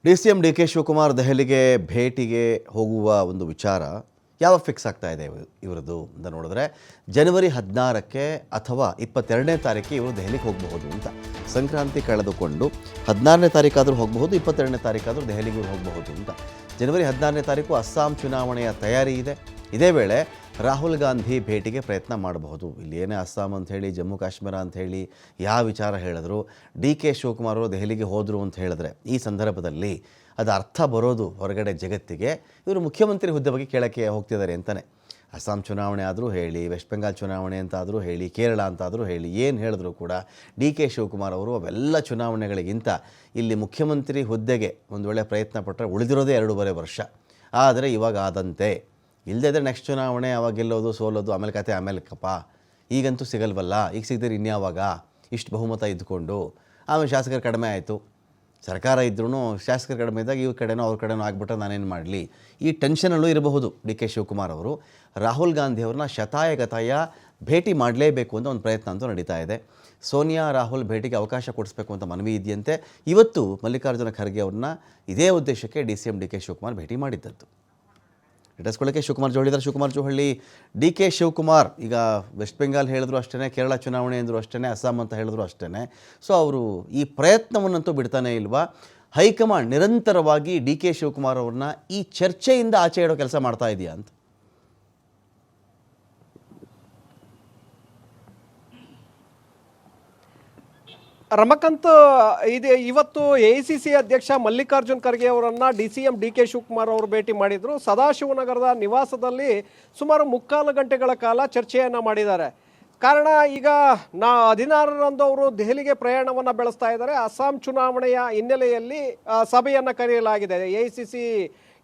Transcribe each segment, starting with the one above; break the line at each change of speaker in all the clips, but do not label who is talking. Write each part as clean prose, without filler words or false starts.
ಡಿ.ಸಿ.ಎಂ ಡಿ.ಕೆ. ಶಿವಕುಮಾರ್ ದೆಹಲಿಗೆ ಭೇಟಿಗೆ ಹೋಗುವ ಒಂದು ವಿಚಾರ ಯಾವಾಗ ಫಿಕ್ಸ್ ಆಗ್ತಾ ಇದೆ ಇವರದ್ದು ಅಂತ ನೋಡಿದ್ರೆ ಜನವರಿ 16ಕ್ಕೆ ಅಥವಾ 22ನೇ ತಾರೀಕಿಗೆ ಇವರು ದೆಹಲಿಗೆ ಹೋಗಬಹುದು ಅಂತ. ಸಂಕ್ರಾಂತಿ ಕಳೆದುಕೊಂಡು 16ನೇ ತಾರೀಕಾದರೂ ಹೋಗಬಹುದು, 22ನೇ ತಾರೀಕಾದರೂ ದೆಹಲಿಗೆ ಇವರು ಹೋಗಬಹುದು ಅಂತ. ಜನವರಿ 16ನೇ ತಾರೀಕು ಅಸ್ಸಾಂ ಚುನಾವಣೆಯ ತಯಾರಿ ಇದೆ. ಇದೇ ವೇಳೆ ರಾಹುಲ್ ಗಾಂಧಿ ಭೇಟಿಗೆ ಪ್ರಯತ್ನ ಮಾಡಬಹುದು. ಇಲ್ಲಿ ಏನೇ ಅಸ್ಸಾಂ ಅಂತ ಹೇಳಿ, ಜಮ್ಮು ಕಾಶ್ಮೀರ ಅಂತ ಹೇಳಿ ಯಾವ ವಿಚಾರ ಹೇಳಿದ್ರು, ಡಿ.ಕೆ. ಶಿವಕುಮಾರ್ ಅವರು ದೆಹಲಿಗೆ ಹೋದರು ಅಂತ ಹೇಳಿದ್ರೆ ಈ ಸಂದರ್ಭದಲ್ಲಿ ಅದು ಅರ್ಥ ಬರೋದು ಹೊರಗಡೆ ಜಗತ್ತಿಗೆ ಇವರು ಮುಖ್ಯಮಂತ್ರಿ ಹುದ್ದೆ ಬಗ್ಗೆ ಕೇಳೋಕ್ಕೆ ಹೋಗ್ತಿದ್ದಾರೆ ಅಂತಲೇ. ಅಸ್ಸಾಂ ಚುನಾವಣೆ ಆದರೂ ಹೇಳಿ, ವೆಸ್ಟ್ ಬೆಂಗಾಲ್ ಚುನಾವಣೆ ಅಂತಾದರೂ ಹೇಳಿ, ಕೇರಳ ಅಂತಾದರೂ ಹೇಳಿ, ಏನು ಹೇಳಿದ್ರು ಕೂಡ ಡಿ.ಕೆ. ಶಿವಕುಮಾರ್ ಅವರು ಅವೆಲ್ಲ ಚುನಾವಣೆಗಳಿಗಿಂತ ಇಲ್ಲಿ ಮುಖ್ಯಮಂತ್ರಿ ಹುದ್ದೆಗೆ ಒಂದು ವೇಳೆ ಪ್ರಯತ್ನ ಪಟ್ಟರೆ ಉಳಿದಿರೋದೇ 2.5 ವರ್ಷ. ಆದರೆ ಇವಾಗ ಆದಂತೆ ಇಲ್ಲದೇ ನೆಕ್ಸ್ಟ್ ಚುನಾವಣೆ ಅವಾಗ ಗೆಲ್ಲೋದು ಸೋಲೋದು ಆಮೇಲೆ ಕತೆ ಆಮೇಲೆ ಕಪ್ಪ. ಈಗಂತೂ ಸಿಗಲ್ವಲ್ಲ, ಈಗ ಸಿಗದಿರಿ ಇನ್ಯಾವಾಗ ಇಷ್ಟು ಬಹುಮತ ಇದ್ದುಕೊಂಡು ಆಮೇಲೆ ಶಾಸಕರು ಕಡಿಮೆ ಆಯಿತು, ಸರ್ಕಾರ ಇದ್ರೂ ಶಾಸಕರು ಕಡಿಮೆ ಇದ್ದಾಗ ಇವ್ರ ಕಡೆನೋ ಅವ್ರ ಕಡೆನೋ ಆಗ್ಬಿಟ್ರೆ ನಾನೇನು ಮಾಡಲಿ, ಈ ಟೆನ್ಷನಲ್ಲೂ ಇರಬಹುದು ಡಿ.ಕೆ. ಶಿವಕುಮಾರ್ ಅವರು. ರಾಹುಲ್ ಗಾಂಧಿ ಅವ್ರನ್ನ ಶತಾಯಗತಾಯ ಭೇಟಿ ಮಾಡಲೇಬೇಕು ಅಂತ ಒಂದು ಪ್ರಯತ್ನ ಅಂತೂ ನಡೀತಾ ಇದೆ. ಸೋನಿಯಾ ರಾಹುಲ್ ಭೇಟಿಗೆ ಅವಕಾಶ ಕೊಡಿಸ್ಬೇಕು ಅಂತ ಮನವಿ ಇದೆಯಂತೆ. ಇವತ್ತು ಮಲ್ಲಿಕಾರ್ಜುನ ಖರ್ಗೆ ಅವ್ರನ್ನ ಇದೇ ಉದ್ದೇಶಕ್ಕೆ ಡಿ.ಸಿ.ಎಂ ಡಿ.ಕೆ. ಶಿವಕುಮಾರ್ ಭೇಟಿ ಮಾಡಿದ್ದದ್ದು. ಇಟ್ಟಿಸ್ಕೊಳ್ಳೋಕ್ಕೆ ಶಿವಕುಮಾರ್ ಜೋಳಿದಾರೆ. ಶಿವಕುಮಾರ್ ಜೋಹಳ್ಳಿ, ಡಿ.ಕೆ. ಶಿವಕುಮಾರ್ ಈಗ ವೆಸ್ಟ್ ಬೆಂಗಾಲ್ ಹೇಳಿದ್ರು ಅಷ್ಟೇ, ಕೇರಳ ಚುನಾವಣೆ ಅಂದರು ಅಷ್ಟೇ, ಅಸ್ಸಾಂ ಅಂತ ಹೇಳಿದ್ರು ಅಷ್ಟೇ. ಸೊ ಅವರು ಈ ಪ್ರಯತ್ನವನ್ನಂತೂ ಬಿಡ್ತಾನೆ ಇಲ್ವಾ? ಹೈಕಮಾಂಡ್ ನಿರಂತರವಾಗಿ ಡಿ.ಕೆ. ಶಿವಕುಮಾರ್ ಅವ್ರನ್ನ ಈ ಚರ್ಚೆಯಿಂದ ಆಚೆ ಇಡೋ ಕೆಲಸ ಮಾಡ್ತಾ ಇದೆಯಾ ಅಂತ?
ರಮಕಾಂತ್, ಇವತ್ತು ಎಐಸಿಸಿ ಅಧ್ಯಕ್ಷ ಮಲ್ಲಿಕಾರ್ಜುನ್ ಖರ್ಗೆ ಅವರನ್ನು ಡಿ.ಸಿ.ಎಂ ಡಿ.ಕೆ. ಶಿವಕುಮಾರ್ ಅವರು ಭೇಟಿ ಮಾಡಿದರು. ಸದಾಶಿವನಗರದ ನಿವಾಸದಲ್ಲಿ ಸುಮಾರು 3/4 ಗಂಟೆಗಳ ಕಾಲ ಚರ್ಚೆಯನ್ನು ಮಾಡಿದ್ದಾರೆ. ಕಾರಣ, ಈಗ 16ರಂದು ಅವರು ದೆಹಲಿಗೆ ಪ್ರಯಾಣವನ್ನು ಬೆಳೆಸ್ತಾ ಇದ್ದಾರೆ. ಅಸ್ಸಾಂ ಚುನಾವಣೆಯ ಹಿನ್ನೆಲೆಯಲ್ಲಿ ಸಭೆಯನ್ನು ಕರೆಯಲಾಗಿದೆ ಎಐಸಿಸಿ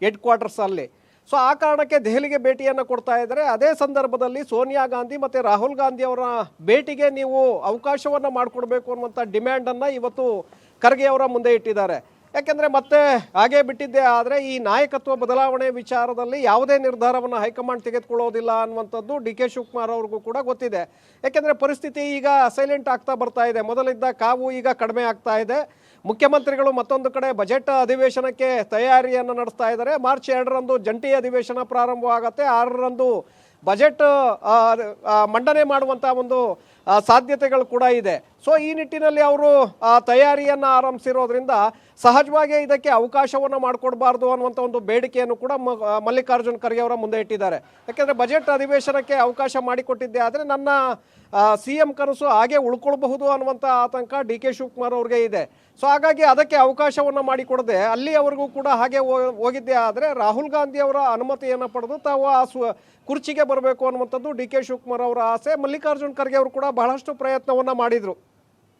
ಹೆಡ್ ಕ್ವಾರ್ಟರ್ಸಲ್ಲಿ. ಸೊ ಆ ಕಾರಣಕ್ಕೆ ದೆಹಲಿಗೆ ಭೇಟಿಯನ್ನು ಕೊಡ್ತಾ ಇದ್ದಾರೆ. ಅದೇ ಸಂದರ್ಭದಲ್ಲಿ ಸೋನಿಯಾ ಗಾಂಧಿ ಮತ್ತು ರಾಹುಲ್ ಗಾಂಧಿ ಅವರ ಭೇಟಿಗೆ ನೀವು ಅವಕಾಶವನ್ನು ಮಾಡಿಕೊಡ್ಬೇಕು ಅನ್ನುವಂಥ ಡಿಮ್ಯಾಂಡನ್ನು ಇವತ್ತು ಖರ್ಗೆ ಅವರ ಮುಂದೆ ಇಟ್ಟಿದ್ದಾರೆ. ಯಾಕೆಂದರೆ ಮತ್ತೆ ಹಾಗೇ ಬಿಟ್ಟಿದ್ದೇ ಆದರೆ ಈ ನಾಯಕತ್ವ ಬದಲಾವಣೆ ವಿಚಾರದಲ್ಲಿ ಯಾವುದೇ ನಿರ್ಧಾರವನ್ನು ಹೈಕಮಾಂಡ್ ತೆಗೆದುಕೊಳ್ಳೋದಿಲ್ಲ ಅನ್ನುವಂಥದ್ದು ಡಿ.ಕೆ. ಶಿವಕುಮಾರ್ ಅವ್ರಿಗೂ ಕೂಡ ಗೊತ್ತಿದೆ. ಯಾಕೆಂದರೆ ಪರಿಸ್ಥಿತಿ ಈಗ ಸೈಲೆಂಟ್ ಆಗ್ತಾ ಬರ್ತಾ ಇದೆ. ಮೊದಲಿದ್ದ ಕಾವು ಈಗ ಕಡಿಮೆ ಆಗ್ತಾ ಇದೆ. ಮುಖ್ಯಮಂತ್ರಿಗಳು ಮತ್ತೊಂದು ಕಡೆ ಬಜೆಟ್ ಅಧಿವೇಶನಕ್ಕೆ ತಯಾರಿಯನ್ನು ನಡೆಸ್ತಾ ಇದ್ದಾರೆ. ಮಾರ್ಚ್ 2ರಂದು ಜಂಟಿ ಅಧಿವೇಶನ ಪ್ರಾರಂಭವಾಗುತ್ತೆ. 6ರಂದು ಬಜೆಟ್ ಮಂಡನೆ ಮಾಡುವಂಥ ಒಂದು ಸಾಧ್ಯತೆಗಳು ಕೂಡ ಇದೆ. ಸೊ ಈ ನಿಟ್ಟಿನಲ್ಲಿ ಅವರು ತಯಾರಿಯನ್ನು ಆರಂಭಿಸಿರೋದ್ರಿಂದ ಸಹಜವಾಗಿ ಇದಕ್ಕೆ ಅವಕಾಶವನ್ನು ಮಾಡಿಕೊಡ್ಬಾರ್ದು ಅನ್ನುವಂಥ ಒಂದು ಬೇಡಿಕೆಯನ್ನು ಕೂಡ ಮಲ್ಲಿಕಾರ್ಜುನ್ ಖರ್ಗೆ ಅವರ ಮುಂದೆ ಇಟ್ಟಿದ್ದಾರೆ. ಯಾಕೆಂದರೆ ಬಜೆಟ್ ಅಧಿವೇಶನಕ್ಕೆ ಅವಕಾಶ ಮಾಡಿಕೊಟ್ಟಿದ್ದೆ ಆದರೆ ನನ್ನ CM ಕನಸು ಹಾಗೆ ಉಳ್ಕೊಳ್ಬಹುದು ಅನ್ನುವಂಥ ಆತಂಕ ಡಿ.ಕೆ. ಶಿವಕುಮಾರ್ ಅವ್ರಿಗೆ ಇದೆ. ಸೊ ಹಾಗಾಗಿ ಅದಕ್ಕೆ ಅವಕಾಶವನ್ನು ಮಾಡಿಕೊಡದೆ ಅಲ್ಲಿಯವರೆಗೂ ಕೂಡ ಹಾಗೆ ಹೋಗಿದ್ದೆ ಆದರೆ ರಾಹುಲ್ ಗಾಂಧಿ ಅವರ ಅನುಮತಿಯನ್ನು ಪಡೆದು ತಾವು ಆ ಕುರ್ಚಿಗೆ ಬರಬೇಕು ಅನ್ನುವಂಥದ್ದು ಡಿ.ಕೆ. ಶಿವಕುಮಾರ್ ಅವರ ಆಸೆ. ಮಲ್ಲಿಕಾರ್ಜುನ್ ಖರ್ಗೆ ಅವರು ಕೂಡ ಬಹಳಷ್ಟು ಪ್ರಯತ್ನವನ್ನು ಮಾಡಿದರು.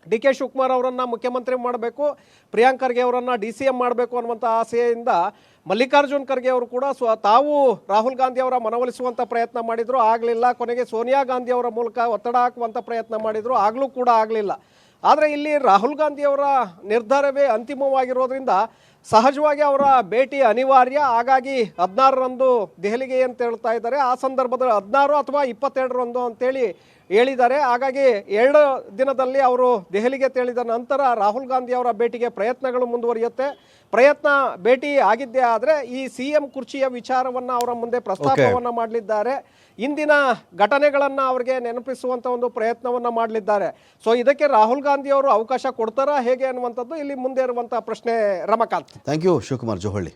ಡಿ.ಕೆ. ಶಿವಕುಮಾರ್ ಅವರನ್ನು ಮುಖ್ಯಮಂತ್ರಿ ಮಾಡಬೇಕು, ಪ್ರಿಯಾಂಕ್ ಖರ್ಗೆ ಅವರನ್ನು ಡಿ.ಸಿ.ಎಂ ಮಾಡಬೇಕು ಅನ್ನುವಂಥ ಆಸೆಯಿಂದ ಮಲ್ಲಿಕಾರ್ಜುನ್ ಖರ್ಗೆ ಅವರು ಕೂಡ ತಾವು ರಾಹುಲ್ ಗಾಂಧಿ ಅವರ ಮನವೊಲಿಸುವಂಥ ಪ್ರಯತ್ನ ಮಾಡಿದರು, ಆಗಲಿಲ್ಲ. ಕೊನೆಗೆ ಸೋನಿಯಾ ಗಾಂಧಿ ಅವರ ಮೂಲಕ ಒತ್ತಡ ಹಾಕುವಂಥ ಪ್ರಯತ್ನ ಮಾಡಿದರು, ಆಗಲೂ ಕೂಡ ಆಗಲಿಲ್ಲ. ಆದರೆ ಇಲ್ಲಿ ರಾಹುಲ್ ಗಾಂಧಿ ಅವರ ನಿರ್ಧಾರವೇ ಅಂತಿಮವಾಗಿರೋದ್ರಿಂದ ಸಹಜವಾಗಿ ಅವರ ಭೇಟಿ ಅನಿವಾರ್ಯ. ಹಾಗಾಗಿ 16ರಂದು ದೆಹಲಿಗೆ ಅಂತ ಹೇಳ್ತಾ ಇದ್ದಾರೆ. ಆ ಸಂದರ್ಭದಲ್ಲಿ 16 ಅಥವಾ 22ರಂದು ಅಂತೇಳಿ ಹೇಳಿದ್ದಾರೆ. ಹಾಗಾಗಿ 2 ದಿನದಲ್ಲಿ ಅವರು ದೆಹಲಿಗೆ ತೆರಳಿದ ನಂತರ ರಾಹುಲ್ ಗಾಂಧಿ ಅವರ ಭೇಟಿಗೆ ಪ್ರಯತ್ನಗಳು ಮುಂದುವರಿಯುತ್ತೆ. ಭೇಟಿ ಆಗಿದ್ದೇ ಆದರೆ ಈ CM ಕುರ್ಚಿಯ ವಿಚಾರವನ್ನು ಅವರ ಮುಂದೆ ಪ್ರಸ್ತಾಪವನ್ನು ಮಾಡಲಿದ್ದಾರೆ. ಇಂದಿನ ಘಟನೆಗಳನ್ನು ಅವರಿಗೆ ನೆನಪಿಸುವಂಥ ಒಂದು ಪ್ರಯತ್ನವನ್ನು ಮಾಡಲಿದ್ದಾರೆ. ಸೊ ಇದಕ್ಕೆ ರಾಹುಲ್ ಗಾಂಧಿ ಅವರು ಅವಕಾಶ ಕೊಡ್ತಾರಾ ಹೇಗೆ ಅನ್ನುವಂಥದ್ದು ಇಲ್ಲಿ ಮುಂದೆ ಇರುವಂಥ ಪ್ರಶ್ನೆ. Ramakant,
thank you Shivakumar Johalli.